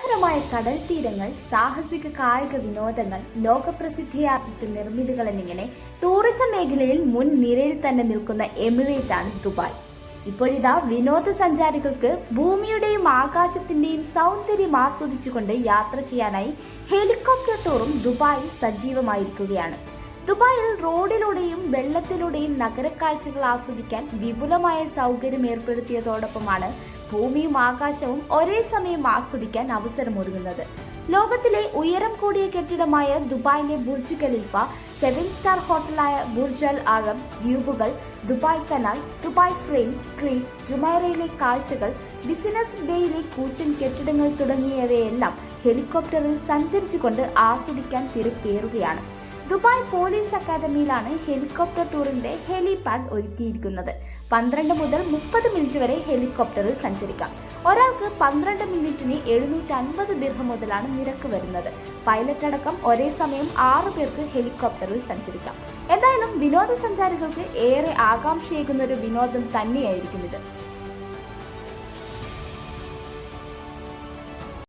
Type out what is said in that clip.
മനോഹരമായ കടൽ തീരങ്ങൾ, സാഹസിക കായിക വിനോദങ്ങൾ, ലോകപ്രസിദ്ധിയാർജിച്ച നിർമ്മിതികൾ എന്നിങ്ങനെ ടൂറിസം മേഖലയിൽ മുൻ നിരയിൽ തന്നെ നിൽക്കുന്ന എമിറേറ്റ് ആണ് ദുബായ്. ഇപ്പോഴിതാ വിനോദസഞ്ചാരികൾക്ക് ഭൂമിയുടെയും ആകാശത്തിന്റെയും സൗന്ദര്യം ആസ്വദിച്ചുകൊണ്ട് യാത്ര ചെയ്യാനായി ഹെലികോപ്റ്റർ ടൂറും ദുബായിൽ സജീവമായിരിക്കുകയാണ്. ദുബായിൽ റോഡിലൂടെയും വെള്ളത്തിലൂടെയും നഗരക്കാഴ്ചകൾ ആസ്വദിക്കാൻ വിപുലമായ സൗകര്യം ഏർപ്പെടുത്തിയതോടൊപ്പമാണ് ഭൂമിയും ആകാശവും ഒരേ സമയം ആസ്വദിക്കാൻ അവസരമൊരുങ്ങുന്നത്. ലോകത്തിലെ ഉയരം കൂടിയ കെട്ടിടമായ ദുബായിലെ ബുർജ് ഖലീഫ, 7 സ്റ്റാർ ഹോട്ടലായ ബുർജ് അൽ അറബ്, ദ്വീപുകൾ, Dubai canal, Dubai frame, creek, ജുമൈറയിലെ കാഴ്ചകൾ, ബിസിനസ് ബേയിലെ കൂറ്റൻ കെട്ടിടങ്ങൾ തുടങ്ങിയവയെല്ലാം ഹെലികോപ്റ്ററിൽ സഞ്ചരിച്ചുകൊണ്ട് ആസ്വദിക്കാൻ തിരക്കേറുകയാണ്. ദുബായ് പോലീസ് അക്കാദമിയിലാണ് ഹെലികോപ്റ്റർ ടൂറിന്റെ ഹെലിപാഡ് ഒരുക്കിയിരിക്കുന്നത്. 12 മുതൽ 30 മിനിറ്റ് വരെ ഹെലികോപ്റ്ററിൽ സഞ്ചരിക്കാം. ഒരാൾക്ക് 12 മിനിറ്റിന് 750 ദിർഹം മുതലാണ് നിരക്ക് വരുന്നത്. പൈലറ്റ് അടക്കം ഒരേ സമയം 6 പേർക്ക് ഹെലികോപ്റ്ററിൽ സഞ്ചരിക്കാം. എന്തായാലും വിനോദസഞ്ചാരികൾക്ക് ഏറെ ആകാംക്ഷയേകുന്ന ഒരു വിനോദം തന്നെയായിരിക്കും ഇത്.